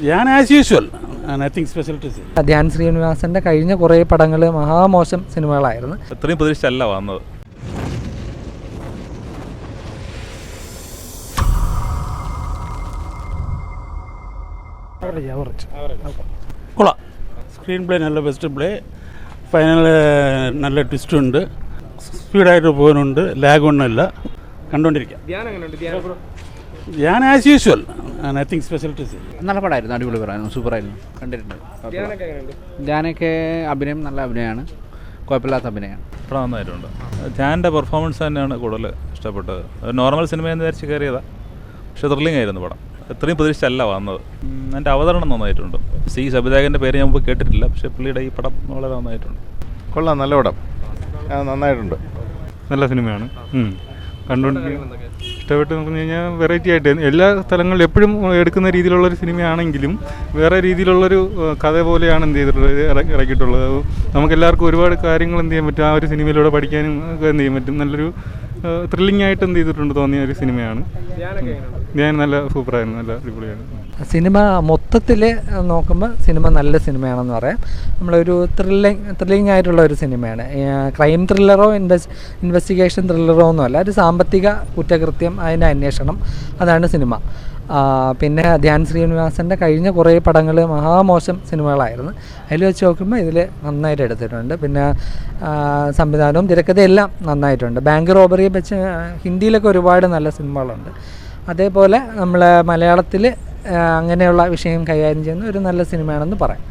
ഞാൻ as usual nothing special to say. Dhyan ശ്രീനിവാസന്റെ കഴിഞ്ഞ കുറേ പടങ്ങൾ മഹാമോശം സിനിമകളായിരുന്നു. ഇത്രയും പ്രതീക്ഷിച്ചല്ല വന്നത്. കൊള്ളാം. സ്ക്രീൻ പ്ലേ നല്ല ബെസ്റ്റ് പ്ലേ, ഫൈനൽ നല്ല ട്വിസ്റ്റ് ഉണ്ട്, സ്പീഡായിട്ട് പോകുന്നുണ്ട്, ലാഗ് ഒന്നുമില്ല, കണ്ടുകൊണ്ടിരിക്കാം. ഞാൻ as usual nothing special to say. നല്ല പടമായിരുന്നു, അടിപൊളി പടമായിരുന്നു, സൂപ്പറായിരുന്നു, കണ്ടിട്ടുണ്ട്. ധ്യാനൊക്കെ അഭിനയം നല്ല അഭിനയമാണ്, കുഴപ്പമില്ലാത്ത അഭിനയമാണ്. പടം നന്നായിട്ടുണ്ട്. ധ്യാൻ്റെ പെർഫോമൻസ് തന്നെയാണ് കൂടുതൽ ഇഷ്ടപ്പെട്ടത്. നോർമൽ സിനിമയെന്ന് വിചാരിച്ച് കയറിയതാണ്, പക്ഷേ ത്രില്ലിംഗ് ആയിരുന്നു പടം. ഇത്രയും പ്രതീക്ഷിച്ചല്ല വന്നത്. എൻ്റെ അവതരണം നന്നായിട്ടുണ്ട്. സംവിധായകൻ്റെ പേര് ഞാൻ മുമ്പ് കേട്ടിട്ടില്ല, പക്ഷേ പുള്ളിയുടെ ഈ പടം വളരെ നന്നായിട്ടുണ്ട്. കൊള്ളാം, നല്ല പടം, നന്നായിട്ടുണ്ട്. നല്ല സിനിമയാണ്, കണ്ടുകൊണ്ടിരിക്കുക. ഇഷ്ടപ്പെട്ട് പറഞ്ഞു കഴിഞ്ഞാൽ വെറൈറ്റി ആയിട്ട് എല്ലാ സ്ഥലങ്ങളിലും എപ്പോഴും എടുക്കുന്ന രീതിയിലുള്ളൊരു സിനിമയാണെങ്കിലും വേറെ രീതിയിലുള്ളൊരു കഥ പോലെയാണ് എന്ത് ചെയ്തിട്ടുള്ളത്, ഇറക്കിയിട്ടുള്ളത്. നമുക്കെല്ലാവർക്കും ഒരുപാട് കാര്യങ്ങൾ എന്ത് ചെയ്യാൻ പറ്റും, ആ ഒരു സിനിമയിലൂടെ പഠിക്കാനും ഒക്കെ എന്ത് ചെയ്യാൻ പറ്റും. നല്ലൊരു ത്രില്ലിംഗ് ആയിട്ട് എന്ത് ചെയ്തിട്ടുണ്ട് തോന്നിയ ഒരു സിനിമയാണ്. ധ്യാൻ നല്ല സൂപ്പറായിരുന്നു, നല്ല അടിപൊളിയാണ്. സിനിമ മൊത്തത്തിൽ നോക്കുമ്പോൾ സിനിമ നല്ല സിനിമയാണെന്ന് പറയാം. നമ്മളൊരു ത്രില്ലിംഗ് ആയിട്ടുള്ള ഒരു സിനിമയാണ്. ക്രൈം ത്രില്ലറോ ഇൻവെസ്റ്റിഗേഷൻ ത്രില്ലറോ ഒന്നുമല്ല, ഒരു സാമ്പത്തിക കുറ്റകൃത്യം, അതിൻ്റെ അന്വേഷണം, അതാണ് സിനിമ. പിന്നെ ധ്യാൻ ശ്രീനിവാസൻ്റെ കഴിഞ്ഞ കുറേ പടങ്ങൾ മഹാമോശം സിനിമകളായിരുന്നു. അതിൽ വെച്ച് നോക്കുമ്പോൾ ഇതിൽ നന്നായിട്ട് എടുത്തിട്ടുണ്ട്. പിന്നെ സംവിധാനവും തിരക്കഥയെല്ലാം നന്നായിട്ടുണ്ട്. ബാങ്ക് റോബറിയെ വെച്ച് ഹിന്ദിയിലൊക്കെ ഒരുപാട് നല്ല സിനിമകളുണ്ട്. അതേപോലെ നമ്മൾ മലയാളത്തിൽ അങ്ങനെയുള്ള വിഷയം കൈകാര്യം ചെയ്യുന്ന ഒരു നല്ല സിനിമയാണെന്ന് പറയാം.